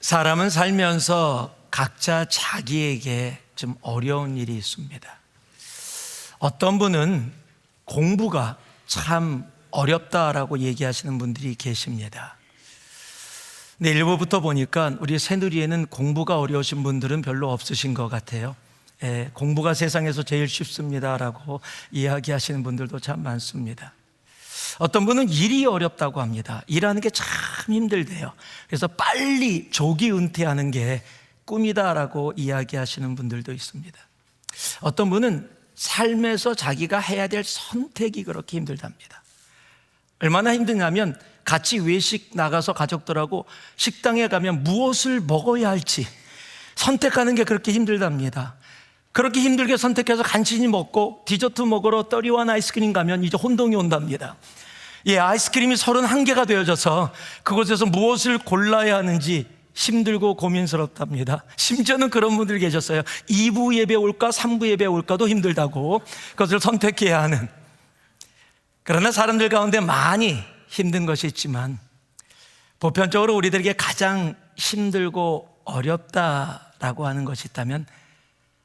사람은 살면서 각자 자기에게 좀 어려운 일이 있습니다. 어떤 분은 공부가 참 어렵다라고 얘기하시는 분들이 계십니다. 근데 일부부터 보니까 우리 새누리에는 공부가 어려우신 분들은 별로 없으신 것 같아요. 공부가 세상에서 제일 쉽습니다라고 이야기하시는 분들도 참 많습니다. 어떤 분은 일이 어렵다고 합니다. 일하는 게 참 힘들대요. 그래서 빨리 조기 은퇴하는 게 꿈이다라고 이야기하시는 분들도 있습니다. 어떤 분은 삶에서 자기가 해야 될 선택이 그렇게 힘들답니다. 얼마나 힘드냐면 같이 외식 나가서 가족들하고 식당에 가면 무엇을 먹어야 할지 선택하는 게 그렇게 힘들답니다. 그렇게 힘들게 선택해서 간신히 먹고 디저트 먹으러 떠리원 아이스크림 가면 이제 혼동이 온답니다. 아이스크림이 31개가 되어져서 그곳에서 무엇을 골라야 하는지 힘들고 고민스럽답니다. 심지어는 그런 분들 계셨어요. 2부 예배 올까 3부 예배 올까도 힘들다고 그것을 선택해야 하는. 그러나 사람들 가운데 많이 힘든 것이 있지만 보편적으로 우리들에게 가장 힘들고 어렵다라고 하는 것이 있다면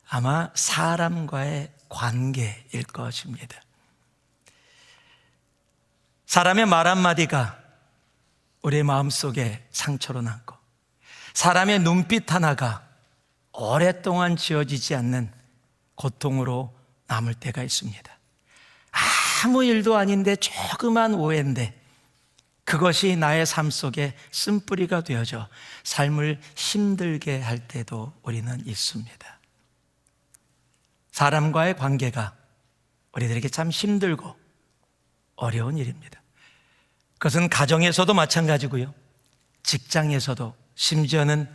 아마 사람과의 관계일 것입니다. 사람의 말 한마디가 우리의 마음속에 상처로 남고 사람의 눈빛 하나가 오랫동안 지워지지 않는 고통으로 남을 때가 있습니다. 아무 일도 아닌데 조그만 오해인데 그것이 나의 삶 속에 쓴뿌리가 되어져 삶을 힘들게 할 때도 우리는 있습니다. 사람과의 관계가 우리들에게 참 힘들고 어려운 일입니다. 그것은 가정에서도 마찬가지고요, 직장에서도, 심지어는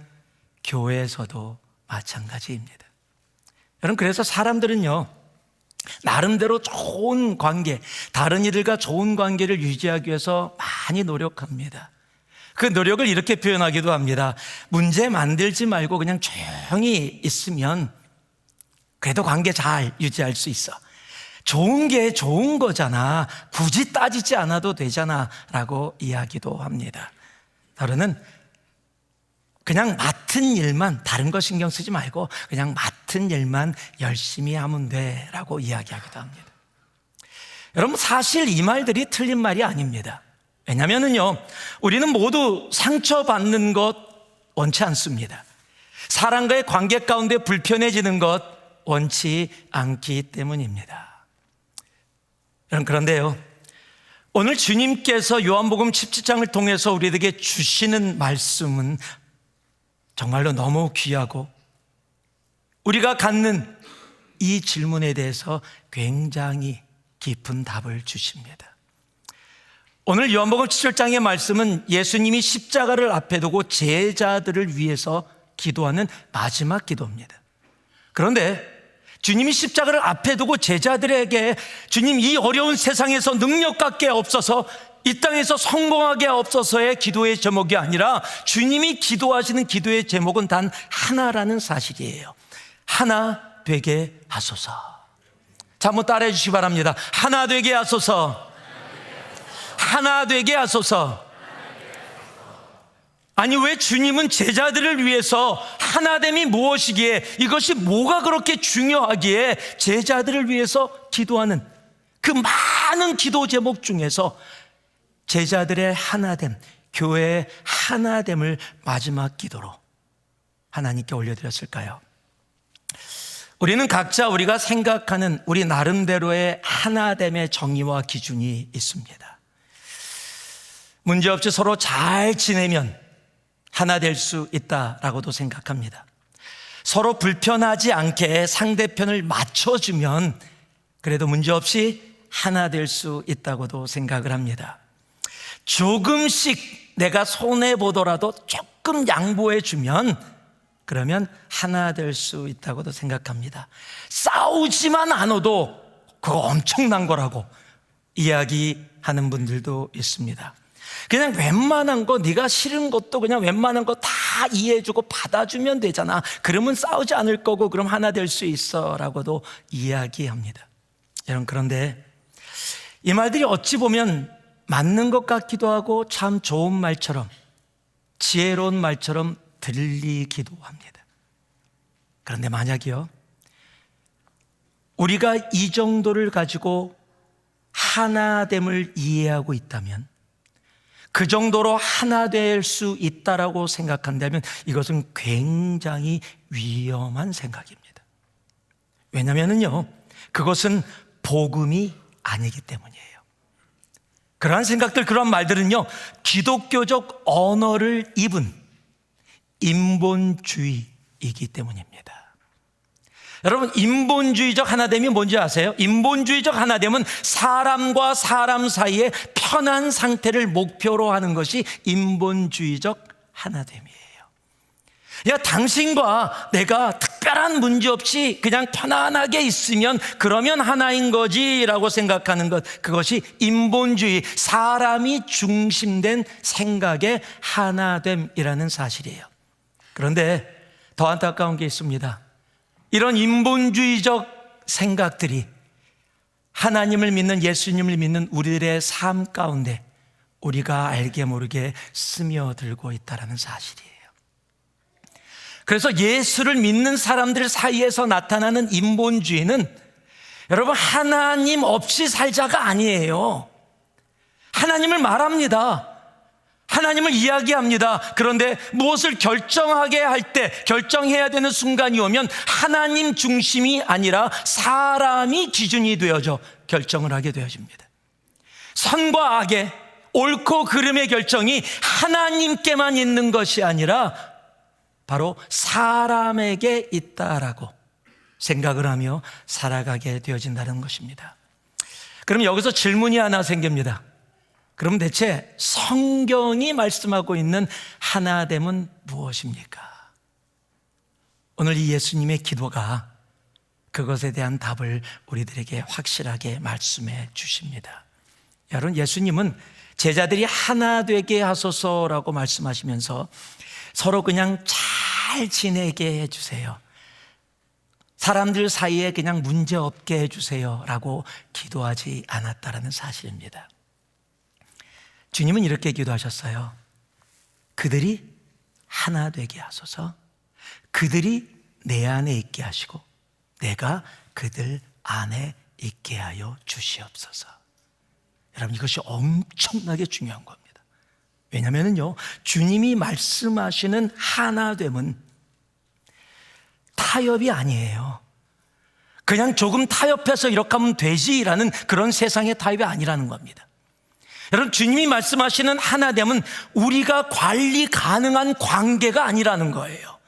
교회에서도 마찬가지입니다. 여러분, 그래서 사람들은요, 나름대로 좋은 관계, 다른 이들과 좋은 관계를 유지하기 위해서 많이 노력합니다. 그 노력을 이렇게 표현하기도 합니다. 문제 만들지 말고 그냥 조용히 있으면 그래도 관계 잘 유지할 수 있어. 좋은 게 좋은 거잖아. 굳이 따지지 않아도 되잖아 라고 이야기도 합니다. 다른은 그냥 맡은 일만, 다른 거 신경 쓰지 말고 그냥 맡은 일만 열심히 하면 돼 라고 이야기하기도 합니다. 여러분, 사실 이 말들이 틀린 말이 아닙니다. 왜냐면은요, 우리는 모두 상처받는 것 원치 않습니다. 사람과의 관계 가운데 불편해지는 것 원치 않기 때문입니다. 그런데요, 오늘 주님께서 요한복음 17장을 통해서 우리에게 주시는 말씀은 정말로 너무 귀하고 우리가 갖는 이 질문에 대해서 굉장히 깊은 답을 주십니다. 오늘 요한복음 17장의 말씀은 예수님이 십자가를 앞에 두고 제자들을 위해서 기도하는 마지막 기도입니다. 그런데 주님이 십자가를 앞에 두고 제자들에게 주님, 이 어려운 세상에서 능력 갖게 없어서, 이 땅에서 성공하게 없어서의 기도의 제목이 아니라 주님이 기도하시는 기도의 제목은 단 하나라는 사실이에요. 하나 되게 하소서. 자, 한번 따라해 주시기 바랍니다. 하나 되게 하소서. 하나 되게 하소서. 아니, 왜 주님은 제자들을 위해서 하나됨이 무엇이기에, 이것이 뭐가 그렇게 중요하기에 제자들을 위해서 기도하는 그 많은 기도 제목 중에서 제자들의 하나됨, 교회의 하나됨을 마지막 기도로 하나님께 올려드렸을까요? 우리는 각자 우리가 생각하는 우리 나름대로의 하나됨의 정의와 기준이 있습니다. 문제없이 서로 잘 지내면 하나 될 수 있다라고도 생각합니다. 서로 불편하지 않게 상대편을 맞춰주면 그래도 문제없이 하나 될 수 있다고도 생각을 합니다. 조금씩 내가 손해보더라도 조금 양보해주면 그러면 하나 될 수 있다고도 생각합니다. 싸우지만 않아도 그거 엄청난 거라고 이야기하는 분들도 있습니다. 그냥 웬만한 거, 네가 싫은 것도 그냥 웬만한 거 다 이해해주고 받아주면 되잖아. 그러면 싸우지 않을 거고 그럼 하나 될 수 있어 라고도 이야기합니다. 여러분, 그런데 이 말들이 어찌 보면 맞는 것 같기도 하고 참 좋은 말처럼, 지혜로운 말처럼 들리기도 합니다. 그런데 만약이요, 우리가 이 정도를 가지고 하나됨을 이해하고 있다면, 그 정도로 하나 될 수 있다라고 생각한다면 이것은 굉장히 위험한 생각입니다. 왜냐하면요, 그것은 복음이 아니기 때문이에요. 그러한 생각들, 그러한 말들은요, 기독교적 언어를 입은 인본주의이기 때문입니다. 여러분, 인본주의적 하나됨이 뭔지 아세요? 인본주의적 하나됨은 사람과 사람 사이의 편한 상태를 목표로 하는 것이 인본주의적 하나됨이에요. 야, 당신과 내가 특별한 문제 없이 그냥 편안하게 있으면 그러면 하나인 거지라고 생각하는 것, 그것이 인본주의, 사람이 중심된 생각의 하나됨이라는 사실이에요. 그런데 더 안타까운 게 있습니다. 이런 인본주의적 생각들이 하나님을 믿는, 예수님을 믿는 우리들의 삶 가운데 우리가 알게 모르게 스며들고 있다는 사실이에요. 그래서 예수를 믿는 사람들 사이에서 나타나는 인본주의는 여러분, 하나님 없이 살자가 아니에요. 하나님을 말합니다. 하나님을 이야기합니다. 그런데 무엇을 결정하게 할 때, 결정해야 되는 순간이 오면 하나님 중심이 아니라 사람이 기준이 되어져 결정을 하게 되어집니다. 선과 악의, 옳고 그름의 결정이 하나님께만 있는 것이 아니라 바로 사람에게 있다라고 생각을 하며 살아가게 되어진다는 것입니다. 그럼 여기서 질문이 하나 생깁니다. 그럼 대체 성경이 말씀하고 있는 하나됨은 무엇입니까? 오늘 이 예수님의 기도가 그것에 대한 답을 우리들에게 확실하게 말씀해 주십니다. 여러분, 예수님은 제자들이 하나 되게 하소서라고 말씀하시면서 서로 그냥 잘 지내게 해주세요, 사람들 사이에 그냥 문제 없게 해주세요 라고 기도하지 않았다는 사실입니다. 주님은 이렇게 기도하셨어요. 그들이 하나 되게 하소서, 그들이 내 안에 있게 하시고 내가 그들 안에 있게 하여 주시옵소서. 여러분, 이것이 엄청나게 중요한 겁니다. 왜냐하면요, 주님이 말씀하시는 하나됨은 타협이 아니에요. 그냥 조금 타협해서 이렇게 하면 되지라는 그런 세상의 타협이 아니라는 겁니다. 여러분, 주님이 말씀하시는 하나됨은 우리가 관리 가능한 관계가 아니라는 거예요.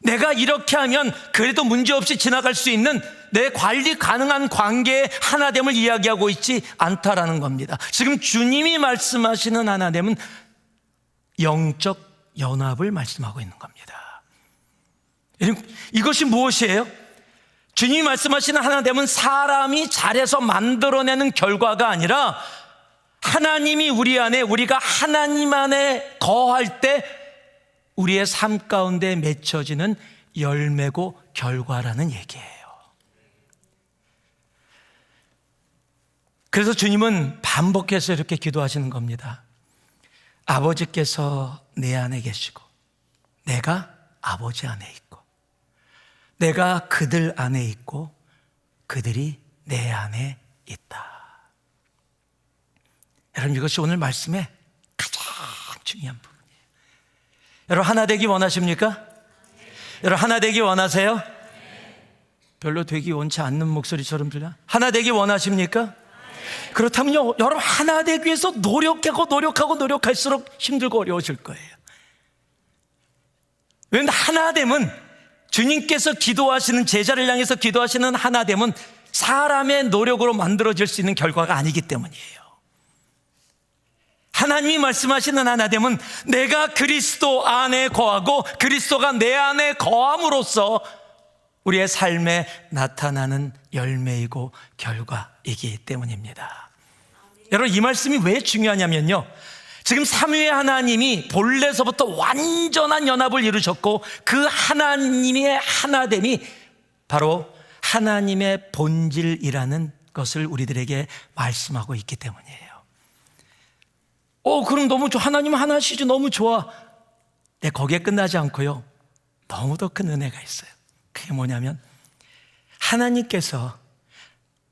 내가 이렇게 하면 그래도 문제없이 지나갈 수 있는 내 관리 가능한 관계의 하나됨을 이야기하고 있지 않다라는 겁니다. 지금 주님이 말씀하시는 하나됨은 영적 연합을 말씀하고 있는 겁니다. 이것이 무엇이에요? 주님이 말씀하시는 하나됨은 사람이 잘해서 만들어내는 결과가 아니라 하나님이 우리 안에, 우리가 하나님 안에 거할 때 우리의 삶 가운데 맺혀지는 열매고 결과라는 얘기예요. 그래서 주님은 반복해서 이렇게 기도하시는 겁니다. 아버지께서 내 안에 계시고 내가 아버지 안에 있고 내가 그들 안에 있고 그들이 내 안에 있다. 여러분, 이것이 오늘 말씀의 가장 중요한 부분이에요. 여러분, 하나 되기 원하십니까? 여러분, 하나 되기 원하세요? 별로 되기 원치 않는 목소리처럼 들려? 하나 되기 원하십니까? 그렇다면요, 여러분, 하나 되기 위해서 노력할수록 힘들고 어려워질 거예요. 왜냐하면 하나됨은, 주님께서 기도하시는, 제자를 향해서 기도하시는 하나됨은 사람의 노력으로 만들어질 수 있는 결과가 아니기 때문이에요. 하나님이 말씀하시는 하나됨은 내가 그리스도 안에 거하고 그리스도가 내 안에 거함으로써 우리의 삶에 나타나는 열매이고 결과이기 때문입니다. 여러분, 이 말씀이 왜 중요하냐면요, 지금 삼위의 하나님이 본래서부터 완전한 연합을 이루셨고 그 하나님의 하나됨이 바로 하나님의 본질이라는 것을 우리들에게 말씀하고 있기 때문이에요. 그럼 너무 좋아. 하나님 하나시죠. 너무 좋아. 네, 거기에 끝나지 않고요, 너무도 큰 은혜가 있어요. 그게 뭐냐면 하나님께서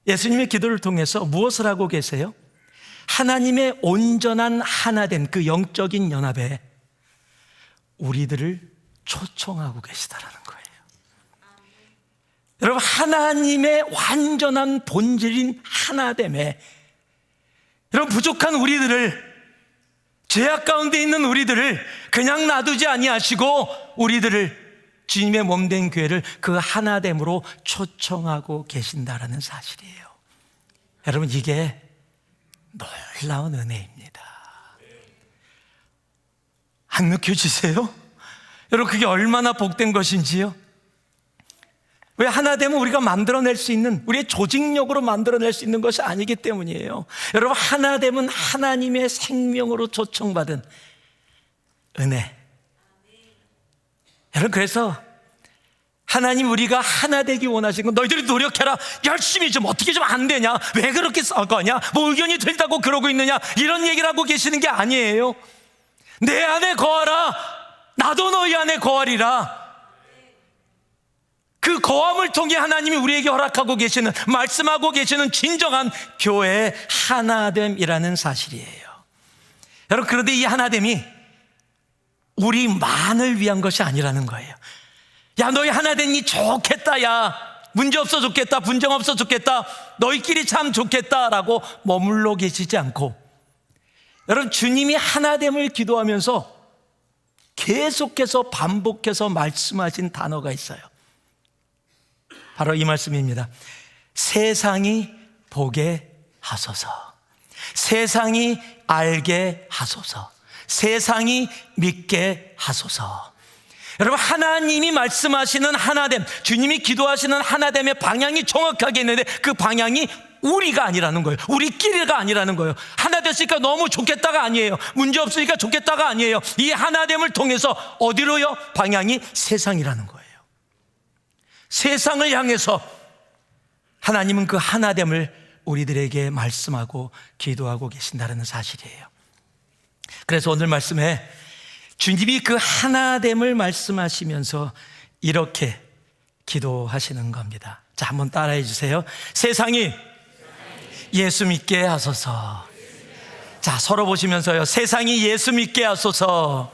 예수님의 기도를 통해서 무엇을 하고 계세요? 하나님의 온전한 하나된 그 영적인 연합에 우리들을 초청하고 계시다라는 거예요. 여러분, 하나님의 완전한 본질인 하나됨에 여러분, 부족한 우리들을, 죄악 가운데 있는 우리들을 그냥 놔두지 아니하시고 우리들을, 주님의 몸된 교회를 그 하나됨으로 초청하고 계신다라는 사실이에요. 여러분, 이게 놀라운 은혜입니다. 안 느껴지세요? 여러분, 그게 얼마나 복된 것인지요? 왜? 하나됨은 우리가 만들어낼 수 있는, 우리의 조직력으로 만들어낼 수 있는 것이 아니기 때문이에요. 여러분, 하나됨은 하나님의 생명으로 초청받은 은혜. 여러분, 그래서 하나님, 우리가 하나 되기 원하시는 건 너희들이 노력해라, 열심히 좀, 어떻게 좀 안 되냐, 왜 그렇게 싸울 거냐, 뭐 의견이 들다고 그러고 있느냐, 이런 얘기를 하고 계시는 게 아니에요. 내 안에 거하라, 나도 너희 안에 거하리라. 그 거함을 통해 하나님이 우리에게 허락하고 계시는, 말씀하고 계시는 진정한 교회의 하나됨이라는 사실이에요. 여러분, 그런데 이 하나됨이 우리만을 위한 것이 아니라는 거예요. 야, 너희 하나됨이 좋겠다, 야, 문제없어 좋겠다, 분쟁 없어 좋겠다, 너희끼리 참 좋겠다라고 머물러 계시지 않고, 여러분, 주님이 하나됨을 기도하면서 계속해서 반복해서 말씀하신 단어가 있어요. 바로 이 말씀입니다. 세상이 보게 하소서, 세상이 알게 하소서, 세상이 믿게 하소서. 여러분, 하나님이 말씀하시는 하나됨, 주님이 기도하시는 하나됨의 방향이 정확하게 있는데 그 방향이 우리가 아니라는 거예요. 우리끼리가 아니라는 거예요. 하나 됐으니까 너무 좋겠다가 아니에요. 문제 없으니까 좋겠다가 아니에요. 이 하나됨을 통해서 어디로요? 방향이 세상이라는 거예요. 세상을 향해서 하나님은 그 하나됨을 우리들에게 말씀하고 기도하고 계신다는 사실이에요. 그래서 오늘 말씀에 주님이 그 하나됨을 말씀하시면서 이렇게 기도하시는 겁니다. 자, 한번 따라해 주세요. 세상이 예수 믿게 하소서. 자, 서로 보시면서요. 세상이 예수 믿게 하소서.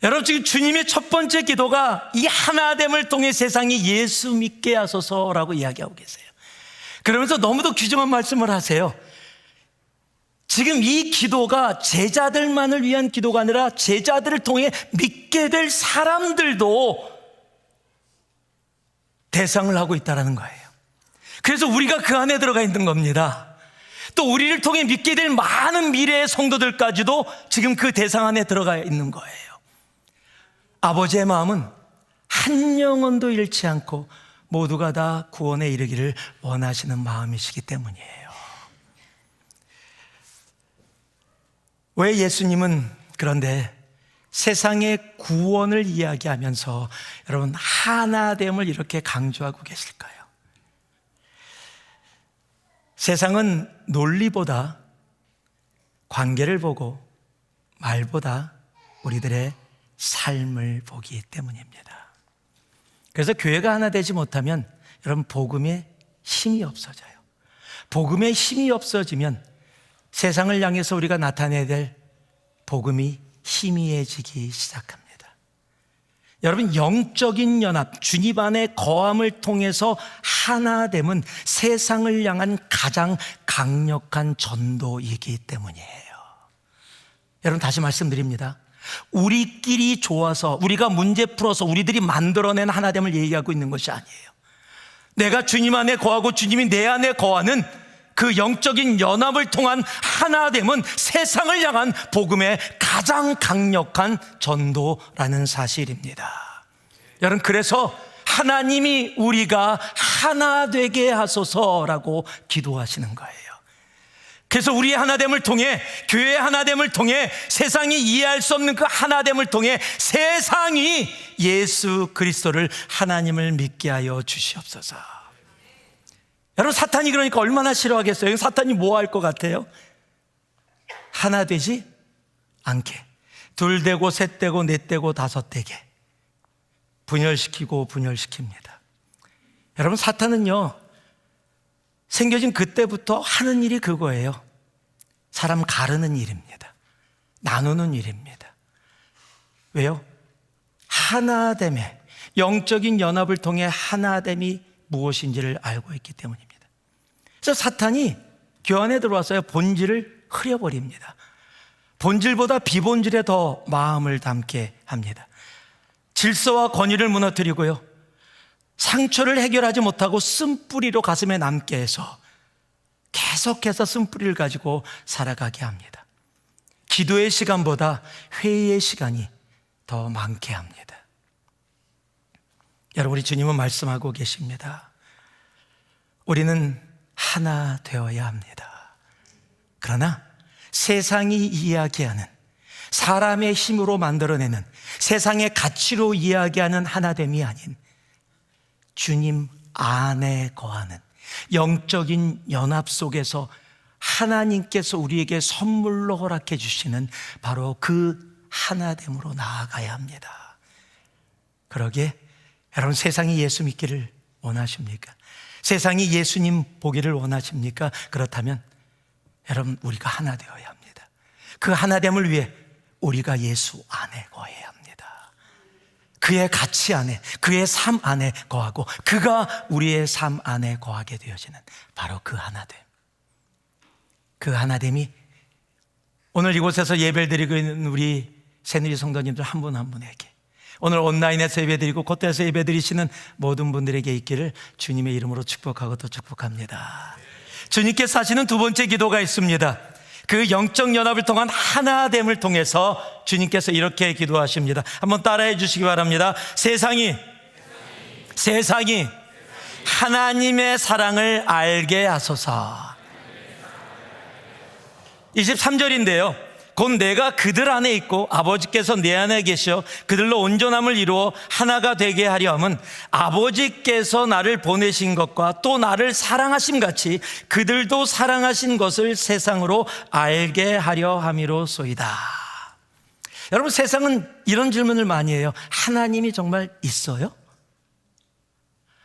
여러분, 지금 주님의 첫 번째 기도가 이 하나됨을 통해 세상이 예수 믿게 하소서라고 이야기하고 계세요. 그러면서 너무도 귀중한 말씀을 하세요. 지금 이 기도가 제자들만을 위한 기도가 아니라 제자들을 통해 믿게 될 사람들도 대상을 하고 있다는 거예요. 그래서 우리가 그 안에 들어가 있는 겁니다. 또 우리를 통해 믿게 될 많은 미래의 성도들까지도 지금 그 대상 안에 들어가 있는 거예요. 아버지의 마음은 한 영혼도 잃지 않고 모두가 다 구원에 이르기를 원하시는 마음이시기 때문이에요. 왜 예수님은 그런데 세상의 구원을 이야기하면서 여러분 하나됨을 이렇게 강조하고 계실까요? 세상은 논리보다 관계를 보고 말보다 우리들의 삶을 보기 때문입니다. 그래서 교회가 하나 되지 못하면 여러분 복음에 힘이 없어져요. 복음에 힘이 없어지면 세상을 향해서 우리가 나타내야 될 복음이 희미해지기 시작합니다. 여러분, 영적인 연합, 주님 안에 거함을 통해서 하나됨은 세상을 향한 가장 강력한 전도이기 때문이에요. 여러분, 다시 말씀드립니다. 우리끼리 좋아서, 우리가 문제 풀어서 우리들이 만들어낸 하나됨을 얘기하고 있는 것이 아니에요. 내가 주님 안에 거하고 주님이 내 안에 거하는 그 영적인 연합을 통한 하나됨은 세상을 향한 복음의 가장 강력한 전도라는 사실입니다. 여러분, 그래서 하나님이 우리가 하나 되게 하소서라고 기도하시는 거예요. 그래서 우리의 하나됨을 통해, 교회의 하나됨을 통해, 세상이 이해할 수 없는 그 하나됨을 통해 세상이 예수 그리스도를 하나님을 믿게 하여 주시옵소서. 여러분, 사탄이 그러니까 얼마나 싫어하겠어요? 사탄이 뭐 할 것 같아요? 하나 되지 않게, 둘 되고 셋 되고 넷 되고 다섯 되게 분열시키고 분열시킵니다. 여러분, 사탄은요, 생겨진 그때부터 하는 일이 그거예요. 사람 가르는 일입니다. 나누는 일입니다. 왜요? 하나됨의, 영적인 연합을 통해 하나됨이 무엇인지를 알고 있기 때문입니다. 그래서 사탄이 교회 안에 들어와서요, 본질을 흐려버립니다. 본질보다 비본질에 더 마음을 담게 합니다. 질서와 권위를 무너뜨리고요, 상처를 해결하지 못하고 쓴뿌리로 가슴에 남게 해서 계속해서 쓴뿌리를 가지고 살아가게 합니다. 기도의 시간보다 회의의 시간이 더 많게 합니다. 여러분, 우리 주님은 말씀하고 계십니다. 우리는 하나 되어야 합니다. 그러나 세상이 이야기하는, 사람의 힘으로 만들어내는, 세상의 가치로 이야기하는 하나됨이 아닌 주님 안에 거하는 영적인 연합 속에서 하나님께서 우리에게 선물로 허락해 주시는 바로 그 하나됨으로 나아가야 합니다. 그러기에 여러분, 세상이 예수 믿기를 원하십니까? 세상이 예수님 보기를 원하십니까? 그렇다면 여러분, 우리가 하나 되어야 합니다. 그 하나됨을 위해 우리가 예수 안에 거해야 합니다. 그의 가치 안에, 그의 삶 안에 거하고 그가 우리의 삶 안에 거하게 되어지는 바로 그 하나됨. 그 하나됨이 오늘 이곳에서 예배를 드리고 있는 우리 새누리 성도님들 한 분 한 분에게, 오늘 온라인에서 예배드리고 콧대에서 예배드리시는 모든 분들에게 있기를 주님의 이름으로 축복하고 또 축복합니다. 주님께서 하시는 두 번째 기도가 있습니다. 그 영적 연합을 통한 하나됨을 통해서 주님께서 이렇게 기도하십니다. 한번 따라해 주시기 바랍니다. 세상이 하나님의 사랑을 알게 하소서. 23절인데요 곧 내가 그들 안에 있고 아버지께서 내 안에 계셔 그들로 온전함을 이루어 하나가 되게 하려 함은 아버지께서 나를 보내신 것과 또 나를 사랑하심 같이 그들도 사랑하신 것을 세상으로 알게 하려 함이로소이다. 여러분, 세상은 이런 질문을 많이 해요. 하나님이 정말 있어요?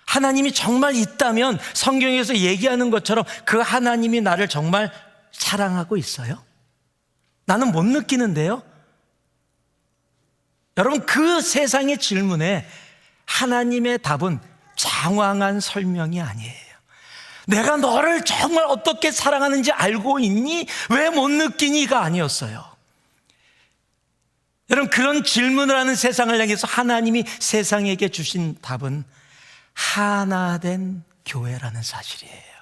하나님이 정말 있다면 성경에서 얘기하는 것처럼 그 하나님이 나를 정말 사랑하고 있어요? 나는 못 느끼는데요. 여러분, 그 세상의 질문에 하나님의 답은 장황한 설명이 아니에요. 내가 너를 정말 어떻게 사랑하는지 알고 있니? 왜 못 느끼니가 아니었어요. 여러분, 그런 질문을 하는 세상을 향해서 하나님이 세상에게 주신 답은 하나된 교회라는 사실이에요.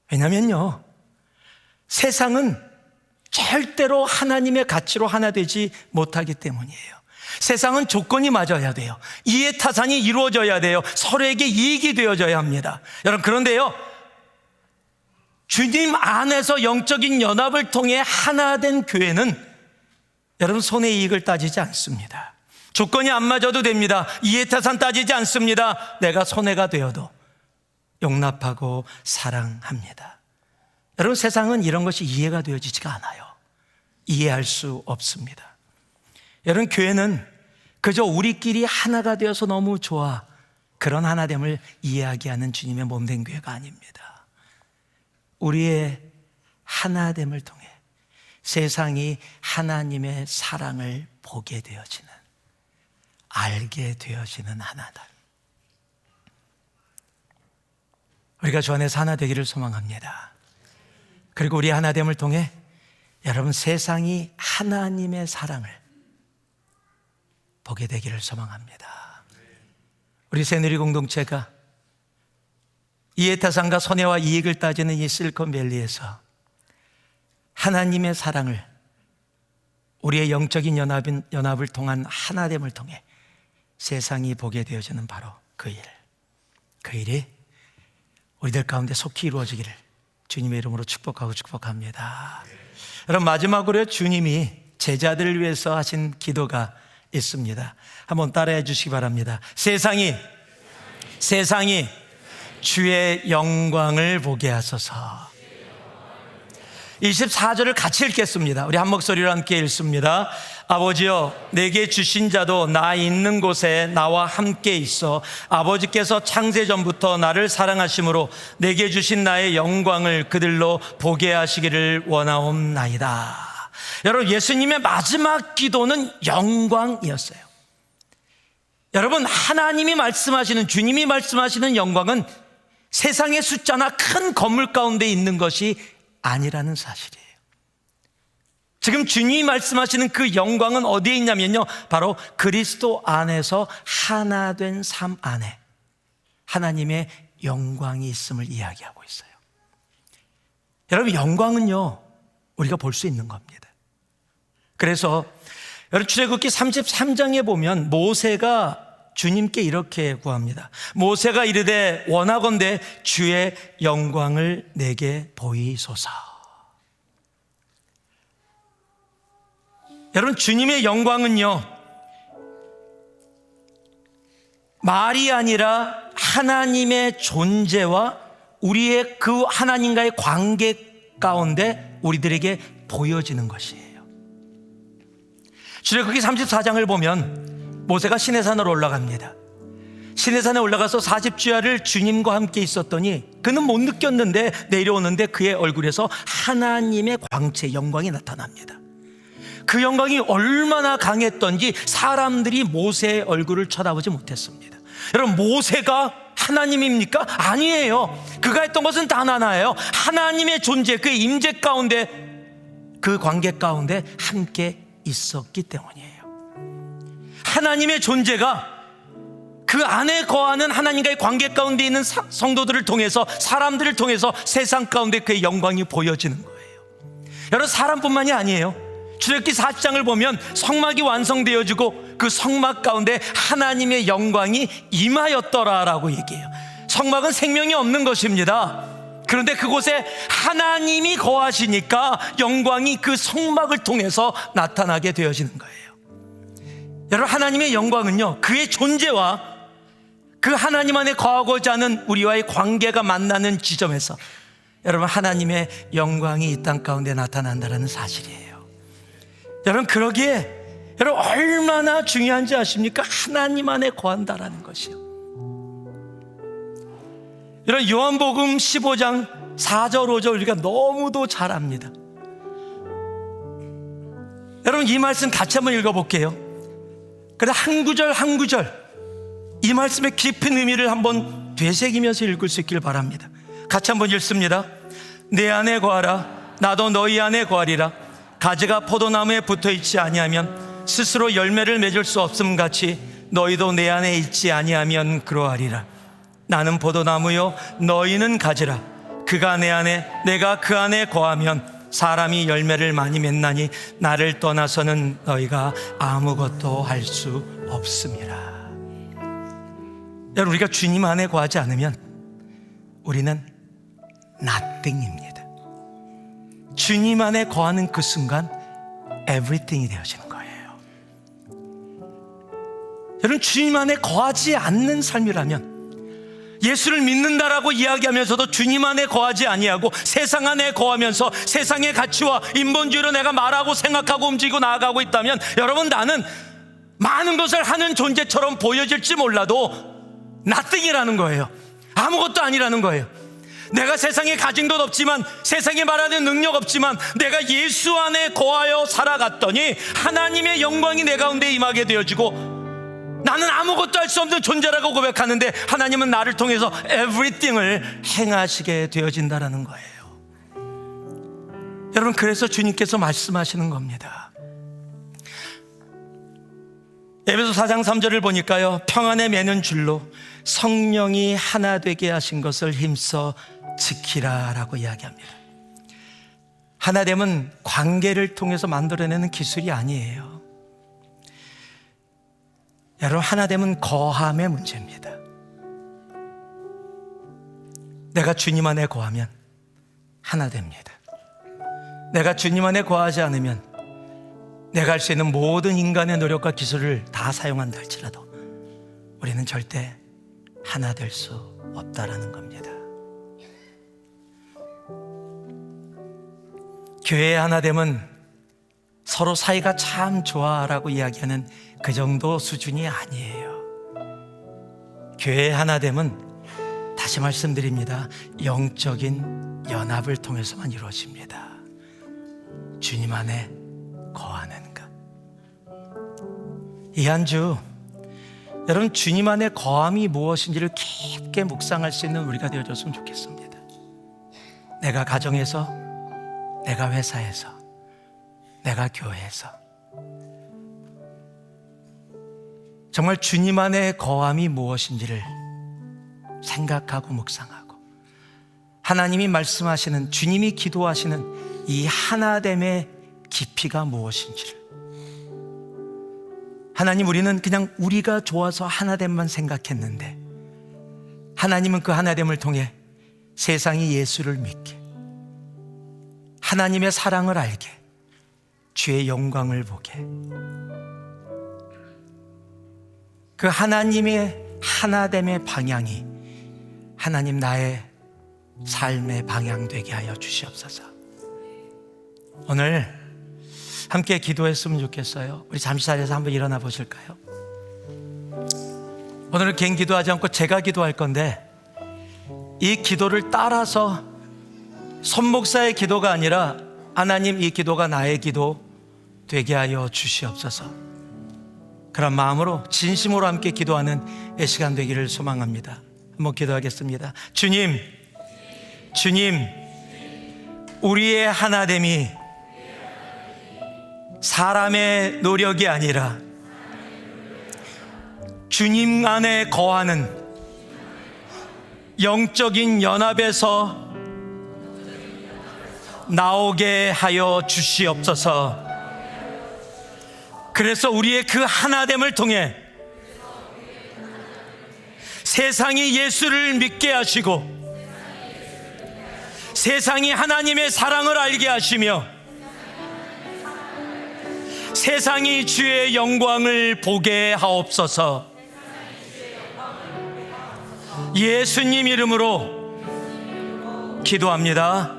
왜냐면요, 세상은 절대로 하나님의 가치로 하나 되지 못하기 때문이에요. 세상은 조건이 맞아야 돼요. 이해타산이 이루어져야 돼요. 서로에게 이익이 되어져야 합니다. 여러분, 그런데요, 주님 안에서 영적인 연합을 통해 하나 된 교회는 여러분, 손해 이익을 따지지 않습니다. 조건이 안 맞아도 됩니다. 이해타산 따지지 않습니다. 내가 손해가 되어도 용납하고 사랑합니다. 여러분, 세상은 이런 것이 이해가 되어지지가 않아요. 이해할 수 없습니다. 여러분, 교회는 그저 우리끼리 하나가 되어서 너무 좋아, 그런 하나됨을 이야기하는 주님의 몸된 교회가 아닙니다. 우리의 하나됨을 통해 세상이 하나님의 사랑을 보게 되어지는, 알게 되어지는 하나됨. 우리가 주 안에서 하나 되기를 소망합니다. 그리고 우리 하나됨을 통해 여러분, 세상이 하나님의 사랑을 보게 되기를 소망합니다. 우리 새누리 공동체가 이해타산과 손해와 이익을 따지는 이 실리콘밸리에서 하나님의 사랑을, 우리의 영적인 연합을 통한 하나됨을 통해 세상이 보게 되어지는 바로 그 일이 우리들 가운데 속히 이루어지기를 주님의 이름으로 축복하고 축복합니다. 여러분, 마지막으로 주님이 제자들을 위해서 하신 기도가 있습니다. 한번 따라해 주시기 바랍니다. 세상이 주의 영광을 보게 하소서. 24절을 같이 읽겠습니다. 우리 한 목소리로 함께 읽습니다. 아버지여, 내게 주신 자도 나 있는 곳에 나와 함께 있어 아버지께서 창세 전부터 나를 사랑하심으로 내게 주신 나의 영광을 그들로 보게 하시기를 원하옵나이다. 여러분, 예수님의 마지막 기도는 영광이었어요. 여러분, 하나님이 말씀하시는, 주님이 말씀하시는 영광은 세상의 숫자나 큰 건물 가운데 있는 것이 아니라는 사실이에요. 지금 주님이 말씀하시는 그 영광은 어디에 있냐면요, 바로 그리스도 안에서 하나 된 삶 안에 하나님의 영광이 있음을 이야기하고 있어요. 여러분, 영광은요, 우리가 볼 수 있는 겁니다. 그래서 여러분, 출애굽기 33장에 보면 모세가 주님께 이렇게 구합니다. 모세가 이르되 원하건대 주의 영광을 내게 보이소서. 여러분, 주님의 영광은요, 말이 아니라 하나님의 존재와 우리의 그 하나님과의 관계 가운데 우리들에게 보여지는 것이에요. 출애굽기 34장을 보면 모세가 시내산으로 올라갑니다. 시내산에 올라가서 40주야를 주님과 함께 있었더니 그는 못 느꼈는데 내려오는데 그의 얼굴에서 하나님의 광채, 영광이 나타납니다. 그 영광이 얼마나 강했던지 사람들이 모세의 얼굴을 쳐다보지 못했습니다. 여러분, 모세가 하나님입니까? 아니에요. 그가 했던 것은 단 하나예요. 하나님의 존재, 그의 임재 가운데, 그 관계 가운데 함께 있었기 때문이에요. 하나님의 존재가 그 안에 거하는 하나님과의 관계 가운데 있는 성도들을 통해서, 사람들을 통해서 세상 가운데 그의 영광이 보여지는 거예요. 여러분, 사람뿐만이 아니에요. 출애굽기 40장을 보면 성막이 완성되어지고 그 성막 가운데 하나님의 영광이 임하였더라라고 얘기해요. 성막은 생명이 없는 것입니다. 그런데 그곳에 하나님이 거하시니까 영광이 그 성막을 통해서 나타나게 되어지는 거예요. 여러분, 하나님의 영광은요, 그의 존재와 그 하나님 안에 거하고자 하는 우리와의 관계가 만나는 지점에서 여러분, 하나님의 영광이 이 땅 가운데 나타난다는 사실이에요. 여러분, 그러기에 여러분, 얼마나 중요한지 아십니까? 하나님 안에 거한다라는 것이요. 여러분, 요한복음 15장 4절 5절 우리가 너무도 잘 압니다. 여러분, 이 말씀 같이 한번 읽어볼게요. 그래서 한 구절 한 구절 이 말씀의 깊은 의미를 한번 되새기면서 읽을 수 있길 바랍니다. 같이 한번 읽습니다. 내 안에 거하라, 나도 너희 안에 거하리라. 가지가 포도나무에 붙어있지 아니하면 스스로 열매를 맺을 수 없음 같이 너희도 내 안에 있지 아니하면 그러하리라. 나는 포도나무요 너희는 가지라. 그가 내 안에 내가 그 안에 거하면 사람이 열매를 많이 맺나니 나를 떠나서는 너희가 아무것도 할 수 없음이라. 여러분, 우리가 주님 안에 거하지 않으면 우리는 nothing입니다. 주님 안에 거하는 그 순간 everything이 되어지는 거예요. 여러분, 주님 안에 거하지 않는 삶이라면, 예수를 믿는다라고 이야기하면서도 주님 안에 거하지 아니하고 세상 안에 거하면서 세상의 가치와 인본주의로 내가 말하고 생각하고 움직이고 나아가고 있다면, 여러분, 나는 많은 것을 하는 존재처럼 보여질지 몰라도 nothing이라는 거예요. 아무것도 아니라는 거예요. 내가 세상에 가진 것 없지만, 세상에 말하는 능력 없지만, 내가 예수 안에 거하여 살아갔더니 하나님의 영광이 내 가운데 임하게 되어지고 나는 아무것도 할 수 없는 존재라고 고백하는데 하나님은 나를 통해서 everything을 행하시게 되어진다는 거예요. 여러분, 그래서 주님께서 말씀하시는 겁니다. 에베소 4장 3절을 보니까요, 평안에 매는 줄로 성령이 하나 되게 하신 것을 힘써 지키라 라고 이야기합니다. 하나됨은 관계를 통해서 만들어내는 기술이 아니에요. 여러분, 하나됨은 거함의 문제입니다. 내가 주님 안에 거하면 하나 됩니다. 내가 주님 안에 거하지 않으면 내가 할 수 있는 모든 인간의 노력과 기술을 다 사용한다 할지라도 우리는 절대 하나 될 수 없다라는 겁니다. 교회 하나 되면 서로 사이가 참 좋아라고 이야기하는 그 정도 수준이 아니에요. 교회 하나 되면 다시 말씀드립니다. 영적인 연합을 통해서만 이루어집니다. 주님 안에 거하는 것. 이 한 주 여러분 주님 안에 거함이 무엇인지를 깊게 묵상할 수 있는 우리가 되어줬으면 좋겠습니다. 내가 가정에서, 내가 회사에서, 내가 교회에서 정말 주님 안에 거함이 무엇인지를 생각하고 묵상하고 하나님이 말씀하시는, 주님이 기도하시는 이 하나됨의 깊이가 무엇인지를, 하나님, 우리는 그냥 우리가 좋아서 하나됨만 생각했는데 하나님은 그 하나됨을 통해 세상이 예수를 믿게, 하나님의 사랑을 알게, 주의 영광을 보게, 그 하나님의 하나됨의 방향이 하나님 나의 삶의 방향 되게 하여 주시옵소서. 오늘 함께 기도했으면 좋겠어요. 우리 잠시 자리에서 한번 일어나 보실까요? 오늘은 개인 기도하지 않고 제가 기도할 건데 이 기도를 따라서 손목사의 기도가 아니라 하나님, 이 기도가 나의 기도 되게 하여 주시옵소서. 그런 마음으로 진심으로 함께 기도하는 이 시간 되기를 소망합니다. 한번 기도하겠습니다. 주님, 우리의 하나됨이 사람의 노력이 아니라 주님 안에 거하는 영적인 연합에서 나오게 하여 주시옵소서. 그래서 우리의 그 하나됨을 통해 세상이 예수를 믿게 하시고 세상이 하나님의 사랑을 알게 하시며 세상이 주의 영광을 보게 하옵소서. 예수님 이름으로 기도합니다.